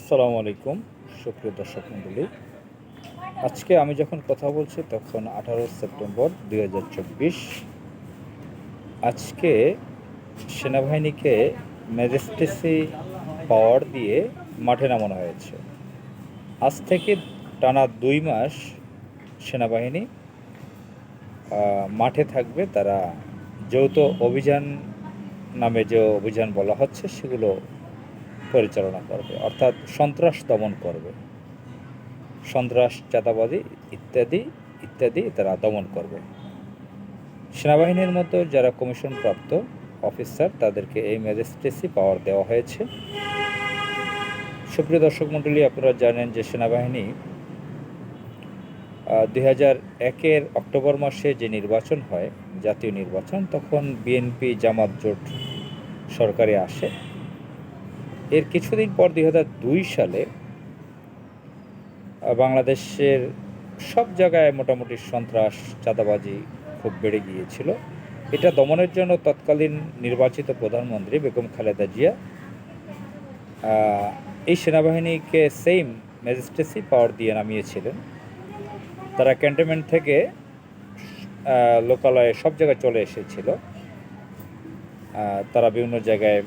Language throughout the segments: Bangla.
আসসালামু আলাইকুম সুপ্রিয় দর্শক মণ্ডলী। আজকে আমি যখন কথা বলছি তখন 18 সেপ্টেম্বর 2024। আজকে সেনাবাহিনীকে ম্যাজিস্ট্রেসি পাওয়ার দিয়ে মাঠে নামানো হয়েছে। আজ থেকে টানা 2 মাস সেনাবাহিনী মাঠে থাকবে। তারা যৌথ অভিযান নামে যে অভিযান বলা হচ্ছে সেগুলো পরিচালনা করবে, অর্থাৎ সন্ত্রাস দমন করবে। সন্ত্রাস, চাঁদাবাদী ইত্যাদি ইত্যাদি তারা দমন করবে। সেনাবাহিনীর মতো যারা কমিশনপ্রাপ্ত অফিসার তাদেরকে এই ম্যাজিস্ট্রেসি পাওয়ার দেওয়া হয়েছে। সুপ্রিয় দর্শক মণ্ডলী, আপনারা জানেন যে সেনাবাহিনী 2001-এর অক্টোবর মাসে যে নির্বাচন হয়, জাতীয় নির্বাচন, তখন বিএনপি জামাত জোট সরকারে আসে। এর কিছুদিন পর 2002 সালে বাংলাদেশের সব জায়গায় মোটামুটি সন্ত্রাস, চাঁদাবাজি খুব বেড়ে গিয়েছিল। এটা দমনের জন্য তৎকালীন নির্বাচিত প্রধানমন্ত্রী বেগম খালেদা জিয়া এই সেনাবাহিনীকে সেম ম্যাজিস্ট্রেসি পাওয়ার দিয়ে নামিয়েছিলেন। তারা ক্যান্টনমেন্ট থেকে লোকালয়ে সব জায়গায় চলে এসেছিল। তারা বিভিন্ন জায়গায়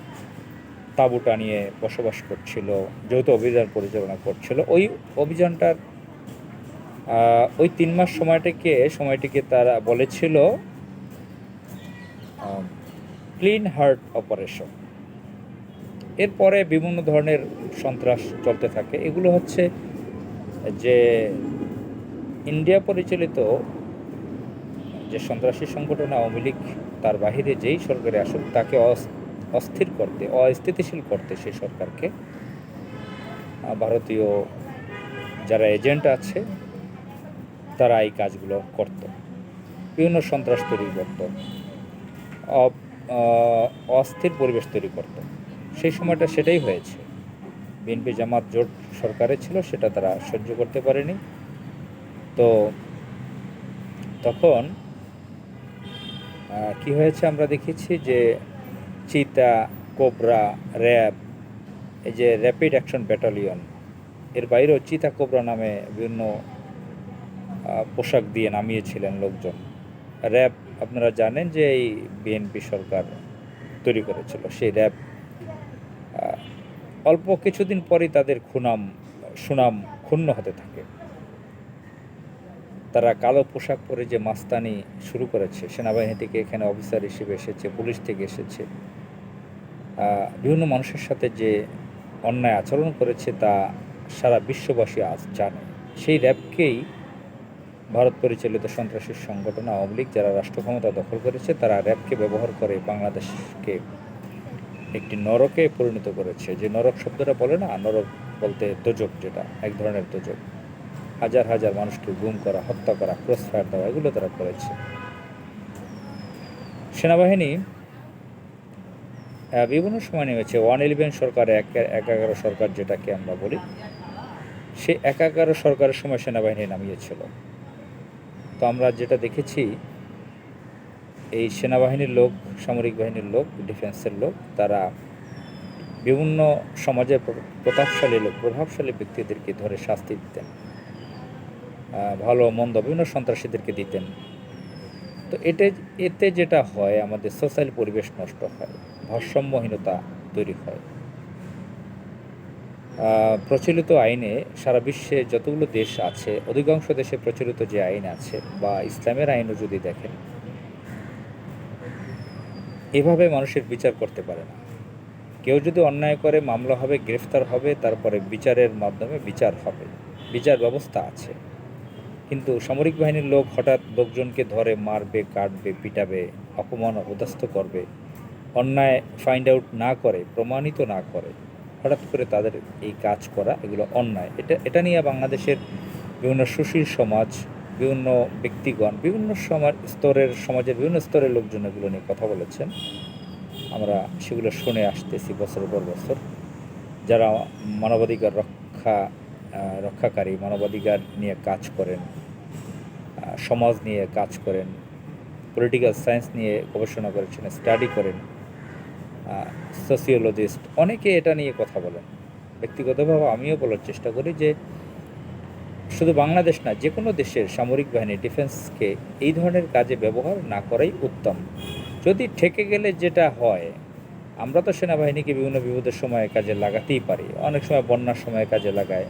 তাঁবু টানিয়ে বসবাস করছিল, যৌথ অভিযান পরিচালনা করছিল। ওই অভিযানটার ওই 3 মাস সময়টিকে তারা বলেছিল ক্লিন হার্ট অপারেশন। এরপরে বিভিন্ন ধরনের সন্ত্রাস চলতে থাকে। এগুলো হচ্ছে যে ইন্ডিয়া পরিচালিত যে সন্ত্রাসী সংগঠন আওয়ামী লীগ, তার বাহিরে যেই সরকারে আসুক তাকে অস্থির করতে, অস্থিতিশীল করতে সেই সরকারকে ভারতীয় যারা এজেন্ট আছে তারা এই কাজগুলো করত, বিভিন্ন সন্ত্রাস তৈরি করত, অস্থির পরিবেশ তৈরি করত। সেই সময়টা সেটাই হয়েছে। বিএনপি জামাত জোট সরকারে ছিল, সেটা তারা সহ্য করতে পারেনি। তো তখন কি হয়েছে আমরা দেখেছি যে চিতা, কোবরা, র্যাব, এই যে র্যাপিড অ্যাকশন ব্যাটালিয়ন, এর বাইরেও চিতা, কোবরা নামে বিভিন্ন পোশাক দিয়ে নামিয়েছিলেন লোকজন। র্যাব আপনারা জানেন যে এই বিএনপি সরকার তৈরি করেছিল। সেই র্যাব অল্প কিছুদিন পরই তাদের সুনাম ক্ষুণ্ণ হতে থাকে। তারা কালো পোশাক পরে যে মাস্তানি শুরু করেছে, সেনাবাহিনী থেকে এখানে অফিসার হিসেবে এসেছে, পুলিশ থেকে এসেছে, বিভিন্ন মানুষের সাথে যে অন্যায় আচরণ করেছে তা সারা বিশ্ববাসী আজ জানে। সেই র্যাবকেই ভারত পরিচালিত সন্ত্রাসী সংগঠন আওয়ামী লীগ, যারা রাষ্ট্র ক্ষমতা দখল করেছে, তারা র্যাবকে ব্যবহার করে বাংলাদেশকে একটি নরকে পরিণত করেছে। যে নরক শব্দটা বলে না, নরক বলতে দোজক, যেটা এক ধরনের দোজক। হাজার হাজার মানুষকে গুম করা, হত্যা করা, ক্রসফায়ার দেওয়া, এগুলো তারা করেছে। সেনাবাহিনী বিভিন্ন সময় নেমেছে। 111 সরকার, 111 সরকার যেটাকে আমরা বলি, সে 111 সরকারের সময় সেনাবাহিনী নামিয়েছিল। তো আমরা যেটা দেখেছি, এই সেনাবাহিনীর লোক, সামরিক বাহিনীর লোক, ডিফেন্সের লোক, তারা বিভিন্ন সমাজের প্রভাবশালী ব্যক্তিদেরকে ধরে শাস্তি দিতেন, ভালো মন্দ বিভিন্ন সন্ত্রাসীদেরকে দিতেন। তো এতে যেটা হয়, আমাদের সোশ্যাল পরিবেশ নষ্ট হয়, ভারসাম্যহীনতা তৈরি হয়। প্রচলিত আইনে সারা বিশ্বে যতগুলো দেশ আছে, অধিকাংশ দেশে প্রচলিত যে আইন আছে, বা ইসলামের আইনও যদি দেখেন, এভাবে মানুষের বিচার করতে পারে না। কেউ যদি অন্যায় করে মামলা হবে, গ্রেফতার হবে, তারপরে বিচারের মাধ্যমে বিচার হবে, বিচার ব্যবস্থা আছে। কিন্তু সামরিক বাহিনীর লোক হঠাৎ লোকজনকে ধরে মারবে, কাটবে, পিটাবে, অপমান অপদস্থ করবে, অন্যায় ফাইন্ড আউট না করে, প্রমাণিত না করে হঠাৎ করে তাদের এই কাজ করা, এগুলো অন্যায়। এটা নিয়ে বাংলাদেশের বিভিন্ন সুশীল সমাজ, বিভিন্ন ব্যক্তিগণ, বিভিন্ন সমাজের বিভিন্ন স্তরের লোকজন এগুলো নিয়ে কথা বলেছেন। আমরা সেগুলো শুনে আসতেছি বছরের পর বছর। যারা মানবাধিকার রক্ষাকারী, মানবাধিকার নিয়ে কাজ করেন, সমাজ নিয়ে কাজ করেন, পলিটিক্যাল সায়েন্স নিয়ে গবেষণা করেছেন, স্টাডি করেন, সোসিওলজিস্ট, অনেকে এটা নিয়ে কথা বলেন। ব্যক্তিগতভাবে আমিও বলার চেষ্টা করি যে শুধু বাংলাদেশ না, যে কোনো দেশের সামরিক বাহিনী ডিফেন্সকে এই ধরনের কাজে ব্যবহার না করাই উত্তম। যদি ঠেকে গেলে যেটা হয়, আমরা তো সেনাবাহিনীকে বিভিন্ন বিপদের সময় কাজে লাগাতেই পারি, অনেক সময় বন্যার সময় কাজে লাগায়,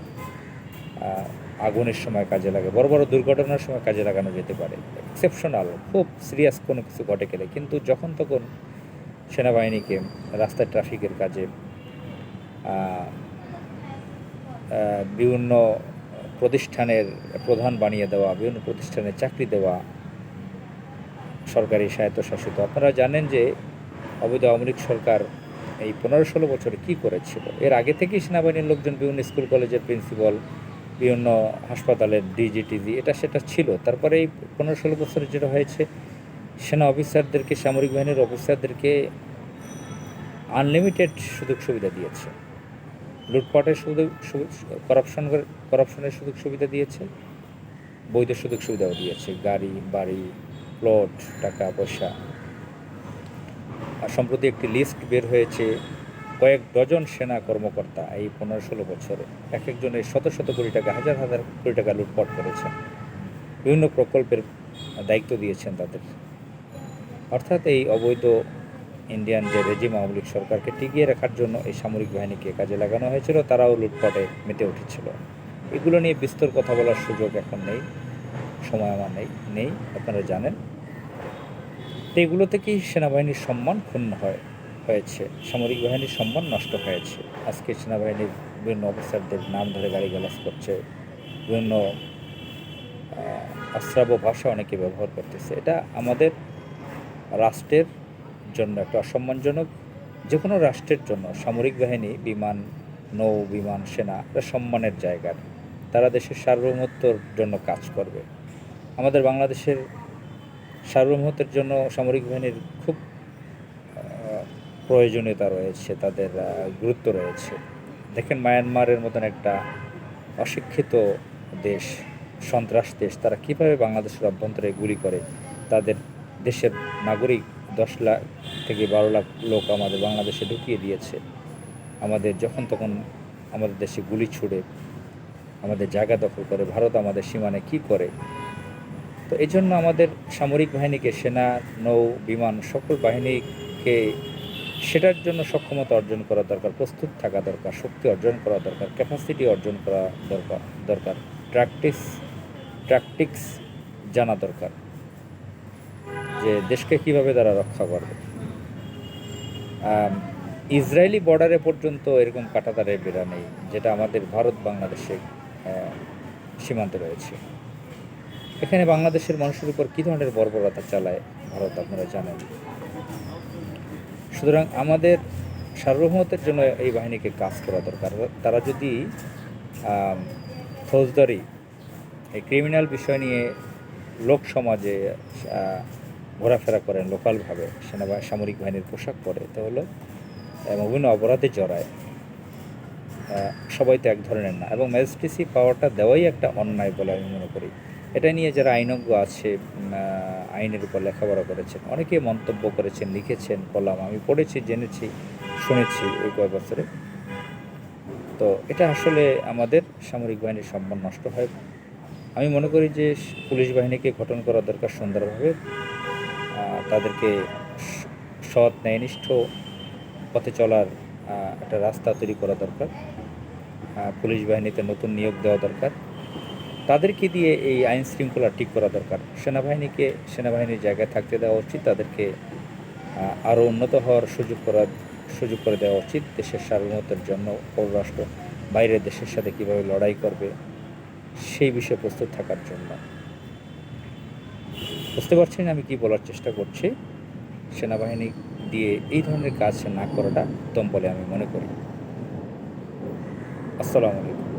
আগুনের সময় কাজে লাগে, বড় বড় দুর্ঘটনার সময় কাজে লাগানো যেতে পারে, এক্সেপশনাল খুব সিরিয়াস কোনো কিছু ঘটে গেলে। কিন্তু যখন তখন সেনাবাহিনীকে রাস্তায় ট্রাফিকের কাজে, বিভিন্ন প্রতিষ্ঠানের প্রধান বানিয়ে দেওয়া, বিভিন্ন প্রতিষ্ঠানে চাকরি দেওয়া, সরকারি স্বায়ত্তশাসিত, আপনারা জানেন যে অবৈধ আওয়ামী লীগ সরকার এই 15-16 বছরে কী করেছিল। এর আগে থেকেই সেনাবাহিনীর লোকজন বিভিন্ন স্কুল কলেজের প্রিন্সিপাল, বিভিন্ন হাসপাতালের ডিজিটিজি, এটা সেটা ছিল। তারপরে এই 15-16 বছরে যেটা হয়েছে, সেনা অফিসারদেরকে, সামরিক বাহিনীর অফিসারদেরকে আনলিমিটেড সুযোগ সুবিধা দিয়েছে। লুটপাটের সুযোগ, করাপশনের সুযোগ সুবিধা দিয়েছে, বৈধ সুযোগ সুবিধাও দিয়েছে, গাড়ি বাড়ি প্লট, টাকা পয়সা। আর সম্প্রতি একটি লিস্ট বের হয়েছে, কয়েক ডজন সেনা কর্মকর্তা এই 15-16 বছরে এক একজনের শত শত কোটি টাকা, হাজার হাজার কোটি টাকা লুটপাট করেছেন, বিভিন্ন প্রকল্পের দায়িত্ব দিয়েছেন তাদের। অর্থাৎ এই অবৈধ ইন্ডিয়ান যে রেজিম আওয়ামী লীগ সরকারকে টিকিয়ে রাখার জন্য এই সামরিক বাহিনীকে কাজে লাগানো হয়েছিল, তারাও লুটপাটে মেতে উঠেছিল। এগুলো নিয়ে বিস্তর কথা বলার সুযোগ এখন নেই, সময় আমার নেই, আপনারা জানেন। তো এগুলো থেকেই সেনাবাহিনীর সম্মান ক্ষুণ্ণ হয়েছে, সামরিক বাহিনীর সম্মান নষ্ট হয়েছে। আজকে সেনাবাহিনীর বিভিন্ন অফিসারদের নাম ধরে গালিগালাজ করছে, বিভিন্ন অশ্রাব্য ভাষা অনেকে ব্যবহার করতেছে। এটা আমাদের রাষ্ট্রের জন্য একটা অসম্মানজনক। যে কোনো রাষ্ট্রের জন্য সামরিক বাহিনী, বিমান, নৌ বিমান, সেনা এটা সম্মানের জায়গার। তারা দেশের সার্বভৌমত্বর জন্য কাজ করবে। আমাদের বাংলাদেশের সার্বভৌমত্বের জন্য সামরিক বাহিনীর খুব প্রয়োজনীয়তা রয়েছে, তাদের গুরুত্ব রয়েছে। দেখেন, মায়ানমারের মতন একটা অশিক্ষিত দেশ, সন্ত্রাস দেশ, তারা কীভাবে বাংলাদেশের অভ্যন্তরে গুলি করে তাদের দেশের নাগরিক 10 লাখ থেকে 12 লাখ লোক আমাদের বাংলাদেশে ঢুকিয়ে দিয়েছে। আমাদের যখন তখন আমাদের দেশে গুলি ছুড়ে আমাদের জায়গা দখল করে, ভারত আমাদের সীমানে কি করে। তো এই জন্য আমাদের সামরিক বাহিনীকে, সেনা, নৌ বিমান, সকল বাহিনীকে সেটার জন্য সক্ষমতা অর্জন করা দরকার, প্রস্তুত থাকা দরকার, শক্তি অর্জন করা দরকার, ক্যাপাসিটি অর্জন করা দরকার, ট্যাকটিক্স জানা দরকার, যে দেশকে কিভাবে তারা রক্ষা করবে। ইসরায়েলি বর্ডারে পর্যন্ত এরকম কাঁটাতারের বেড়া নেই, যেটা আমাদের ভারত বাংলাদেশের সীমান্তে রয়েছে। এখানে বাংলাদেশের মানুষের উপর কী ধরনের বর্বরতা চালায় ভারত, আপনারা জানেন। সুতরাং আমাদের সার্বভৌমত্বের জন্য এই বাহিনীকে কাজ করা দরকার। তারা যদি ফৌজদারি, এই ক্রিমিনাল বিষয় নিয়ে লোক সমাজে ঘোরাফেরা করেন লোকালভাবে, সামরিক বাহিনীর পোশাক পরে, তাহলে বিভিন্ন অপরাধে জড়ায়, সবাই তো এক ধরনের না। এবং ম্যাজিস্ট্রেসি পাওয়ারটা দেওয়াই একটা অন্যায় বলে আমি মনে করি। এটা নিয়ে যারা আইনজ্ঞ আছে, আইনের উপর লেখাপড়া করেছেন, অনেকে মন্তব্য করেছেন, লিখেছেন, কলাম আমি পড়েছি, জেনেছি, শুনেছি এই কয়েক বছরে। তো এটা আসলে আমাদের সামরিক বাহিনীর সম্মান নষ্ট হয়। আমি মনে করি যে পুলিশ বাহিনীকে গঠন করা দরকার সুন্দরভাবে, তাদেরকে সৎ ন্যায়নিষ্ঠ পথে চলার একটা রাস্তা তৈরি করা দরকার। পুলিশ বাহিনীতে নতুন নিয়োগ দেওয়া দরকার, তাদেরকে দিয়ে এই আইন শৃঙ্খলা ঠিক করা দরকার। সেনাবাহিনীকে সেনাবাহিনীর জায়গায় থাকতে দেওয়া উচিত, তাদেরকে আরও উন্নত হওয়ার সুযোগ করে দেওয়া উচিত। দেশের সার্বভৌমত্বের জন্য পররাষ্ট্র বাইরের দেশের সাথে কীভাবে লড়াই করবে সেই বিষয়ে প্রস্তুত থাকার জন্য। বুঝতে পারছেন আমি কি বলার চেষ্টা করছি? সেনাবাহিনী দিয়ে এই ধরনের কাজ না করাটা উত্তম বলে আমি মনে করি। আসসালামু আলাইকুম।